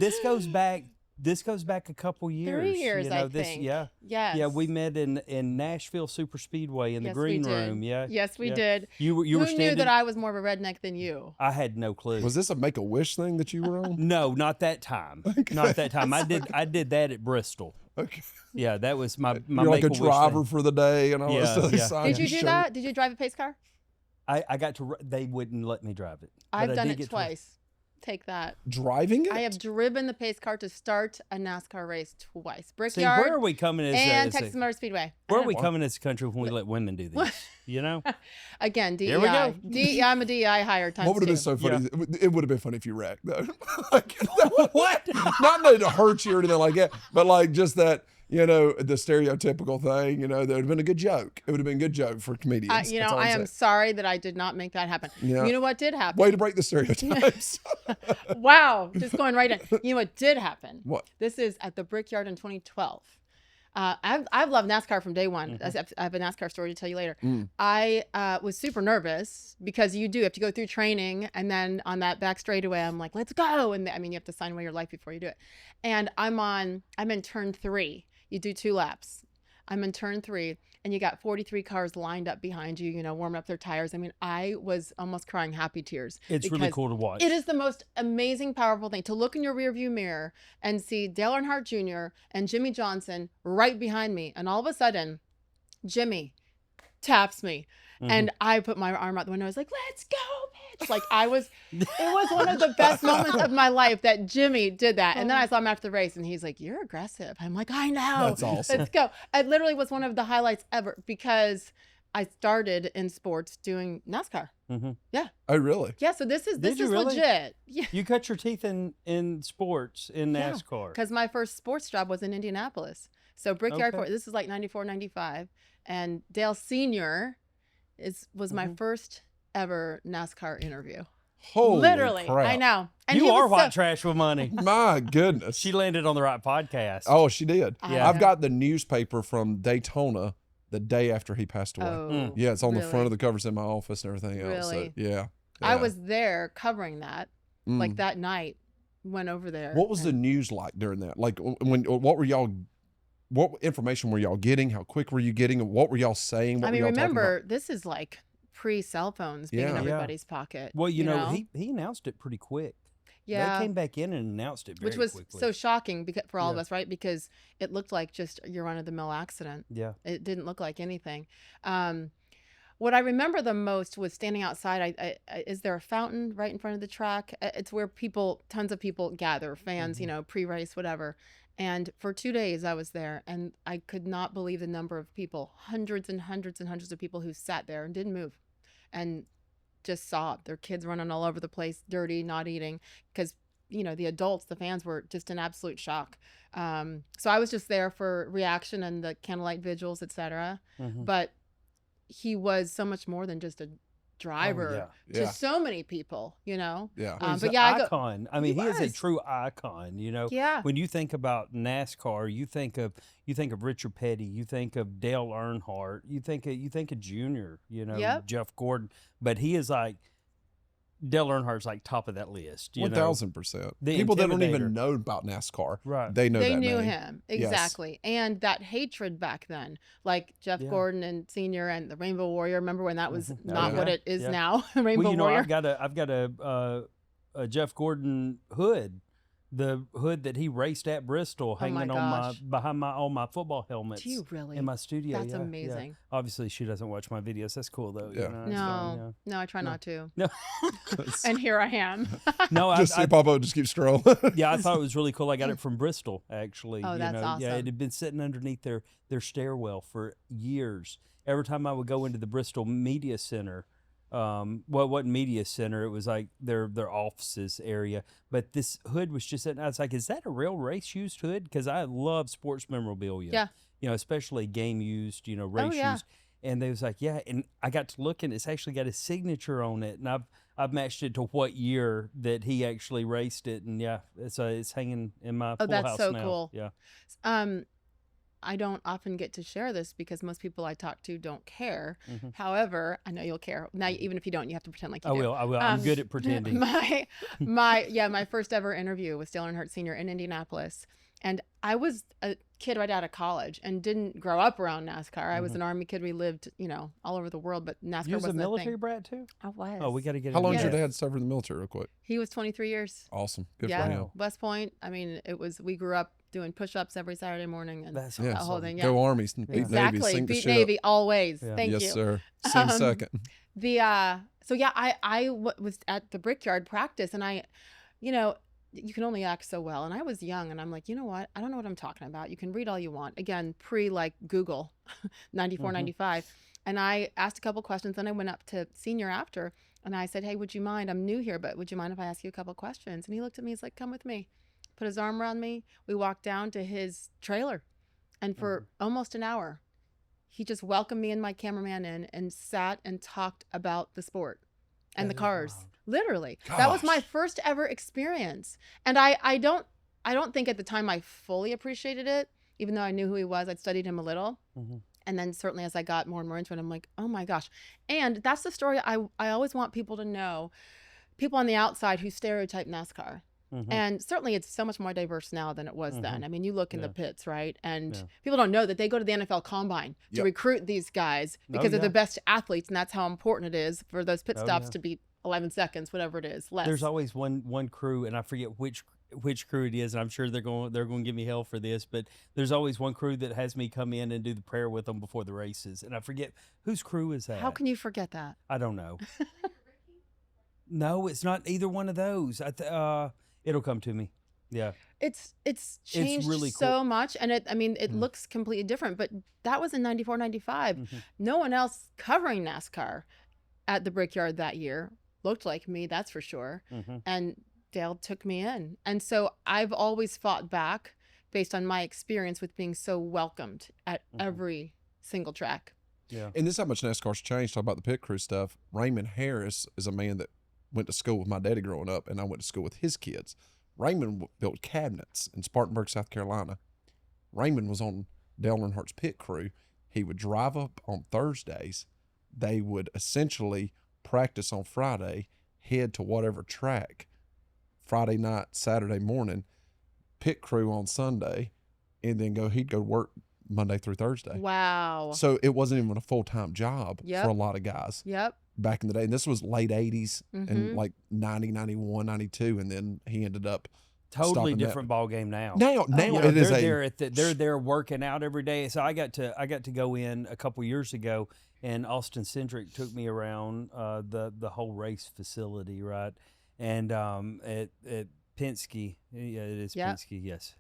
This goes back a couple years. 3 years, you know, I think. Yeah. Yes. Yeah, we met in Nashville Super Speedway in the green room. Yeah. Yes, we did. You were Who standing. knew that I was more of a redneck than you? I had no clue. Was this a Make-A-Wish thing that you were on? No, not that time. Okay. Not that time. I did that at Bristol. Okay. Yeah, that was my You're like a Make-A-Wish driver thing. for the day and all Yeah, this stuff. yeah. Did you do that? Did you drive a pace car? I got to. They wouldn't let me drive it. I've done it twice. Take that. Driving it? I have driven the pace car to start a NASCAR race twice. Brickyard. See, where are we coming as and Texas Motor Speedway. Where are we coming as a country when we let women do these? You know. Again, DEI. Here we go. DEI. I'm a DEI hire times What would have been two. so funny? Yeah. It would have been funny if you wrecked, though. What? Not that to hurt you or anything like that, but like just that, you know, the stereotypical thing, you know, that would have been a good joke. It would have been a good joke for comedians. You know, I am sorry that I did not make that happen. Yeah. You know what did happen? Way to break the stereotypes. Wow. Just going right in. You know what did happen? What? This is at the Brickyard in 2012. I've loved NASCAR from day one. Mm-hmm. I have a NASCAR story to tell you later. I was super nervous because you have to go through training, and then on that back straightaway, I'm like, let's go. And I mean, you have to sign away your life before you do it. And I'm in turn 3. You do 2 laps. I'm in turn 3, and you got 43 cars lined up behind you, you know, warming up their tires. I mean, I was almost crying happy tears. It's really cool to watch. It is the most amazing, powerful thing to look in your rearview mirror and see Dale Earnhardt Jr. and Jimmy Johnson right behind me. And all of a sudden, Jimmy taps me. And I put my arm out the window. I was like, let's go, bitch. Like it was one of the best moments of my life that Jimmy did that. And then I saw him after the race and he's like, you're aggressive. I'm like, I know. That's awesome. Let's go. It literally was one of the highlights ever because I started in sports doing NASCAR. Yeah. Oh, really? Yeah. So this is really? legit. Yeah. You cut your teeth in sports in NASCAR. Because my first sports job was in Indianapolis. So Brickyard, this is like 94, 95. And Dale Sr. was my first ever NASCAR interview. Holy Literally, crap. I know. And You are white trash with money. My goodness. She landed on the right podcast. Oh, she did. Yeah. I've got the newspaper from Daytona the day after he passed away. Oh, Yeah, it's on the really? front of the covers in my office and everything else. So, Really? yeah. I was there covering that, like that night. Went over there. What was the news like during that? Like, what information were y'all getting? How quick were you getting? What were y'all saying? What I mean, were y'all talking remember, about? this is like pre-cell phones being in Yeah. everybody's pocket. Well, you know, he announced it pretty quick. Yeah. They came back in and announced it very Which was quickly. so shocking for all of Yeah. us, right? Because it looked like just your run-of-the-mill accident. Yeah. It didn't look like anything. What I remember the most was standing outside. Is there a fountain right in front of the track? It's where tons of people gather, fans, you know, pre-race, whatever. And for 2 days I was there, and I could not believe the number of people, hundreds and hundreds and hundreds of people who sat there and didn't move and just sobbed. Their kids running all over the place, dirty, not eating, because, you know, the adults, the fans were just in absolute shock. So I was just there for reaction and the candlelight vigils, etc. But he was so much more than just a driver to so many people, you know. Yeah. But yeah, icon. I mean, he is a true icon. You know. Yeah. When you think about NASCAR, you think of Richard Petty, you think of Dale Earnhardt, you think of Junior. You know, Jeff Gordon. But he is like Dale Earnhardt's like top of that list. 1,000%. People that don't even know about NASCAR, right? They know they that knew name. him exactly, and that hatred back then, like Jeff Gordon and Senior and the Rainbow Warrior. Remember when that was not what it is now? Rainbow well, you know, Warrior. I've got a Jeff Gordon hood. The hood that he raced at Bristol, hanging on behind all my football helmets. Do you really? In my studio. That's yeah, amazing. Yeah. Obviously, she doesn't watch my videos. That's cool though. Yeah. You know, No, I try not to. No. And here I am. No, just see Papa just keep strolling. Yeah, I thought it was really cool. I got it from Bristol, actually. Oh, that's awesome. Yeah, it had been sitting underneath their stairwell for years. Every time I would go into the Bristol Media Center, well, it wasn't Media Center. It was like their offices area. But this hood was just sitting. I was like, is that a real race used hood? Because I love sports memorabilia. Yeah. You know, especially game used, you know, race used. And they was like, yeah. And I got to look, and it's actually got his signature on it. And I've matched it to what year that he actually raced it. And yeah, it's hanging in my pool house now. That's so cool. Yeah. I don't often get to share this because most people I talk to don't care. Mm-hmm. However, I know you'll care. Now, even if you don't, you have to pretend like you I do. will. I'm good at pretending. My first ever interview was Dale Earnhardt Sr. in Indianapolis. And I was a kid right out of college and didn't grow up around NASCAR. I was an Army kid. We lived, all over the world, but NASCAR You was a wasn't military thing. brat too? I was. Oh, we got to get. How long into did your that. dad serve in the military, real quick? He was 23 years. Awesome. Good Yeah. for him. West Point. I mean, we grew up doing push-ups every Saturday morning and That's Yeah. that whole awesome. thing. Yeah. Go Armies. Beat Navy. Exactly. Sink the Beat ship. Navy always. Yeah. Thank yes, you. sir. Sing second. So yeah, I was at the Brickyard practice, and you can only act so well. And I was young, and I'm like, you know what? I don't know what I'm talking about. You can read all you want. Again, like Google, 94, 95. And I asked a couple questions. Then I went up to senior after, and I said, hey, would you mind? I'm new here, but would you mind if I ask you a couple questions? And he looked at me. He's like, come with me. Put his arm around me. We walked down to his trailer, and for almost an hour, he just welcomed me and my cameraman in and sat and talked about the sport and the cars. Wild. Literally. That was my first ever experience. And I don't think at the time I fully appreciated it, even though I knew who he was. I'd studied him a little. Mm-hmm. And then certainly as I got more and more into it, I'm like, oh my gosh. And that's the story I always want people to know, people on the outside who stereotype NASCAR. Mm-hmm. And certainly it's so much more diverse now than it was then. I mean, you look in the Yeah. pits, right? And Yeah. people don't know that they go to the NFL Combine to Yep. recruit these guys because they're the best athletes. And that's how important it is for those pit stops to be 11 seconds, whatever it is, less. There's always one crew, and I forget which crew it is, and I'm sure they're going to give me hell for this, but there's always one crew that has me come in and do the prayer with them before the races, and I forget whose crew is that. How can you forget that? I don't know. No, it's not either one of those. It'll come to me. Yeah. It's changed really so cool. much, and it looks completely different, but that was in 94, 95. Mm-hmm. No one else covering NASCAR at the Brickyard that year looked like me, that's for sure. Mm-hmm. And Dale took me in. And so I've always fought back based on my experience with being so welcomed at every single track. Yeah. And this is how much NASCAR's changed. Talk about the pit crew stuff. Raymond Harris is a man that went to school with my daddy growing up, and I went to school with his kids. Raymond built cabinets in Spartanburg, South Carolina. Raymond was on Dale Earnhardt's pit crew. He would drive up on Thursdays. They would essentially practice on Friday, head to whatever track Friday night, Saturday morning, pit crew on Sunday, and then he'd go work Monday through Thursday. Wow. So it wasn't even a full-time job Yep. for a lot of guys Yep. back in the day. And this was late 80s Mhm. and like 90, 91, 92. And then he ended up Totally stopping that. different ball game now. Now You know, it is they're there working out every day. So I got to go in a couple years ago, and Austin Cindric took me around the whole race facility, right? And at Penske, yeah, it is Yeah. Penske. Yes,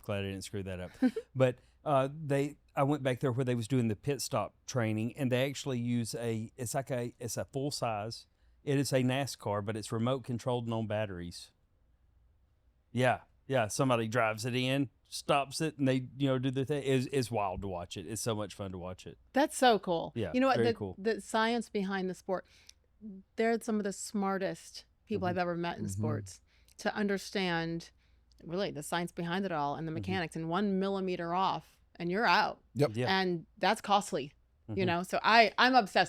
glad I didn't screw that up. But I went back there where they was doing the pit stop training, and they actually use it's a full size. It is a NASCAR, but it's remote controlled and on batteries. Yeah. Somebody drives it in, stops it, and they do their thing. It's wild to watch it. It's so much fun to watch it. That's so cool. Yeah, You know what? very cool. The science behind the sport, they're some of the smartest people I've ever met in sports to understand really the science behind it all and the mechanics, and 1 millimeter off and you're out. Yep. Yeah. And that's costly, so I'm obsessed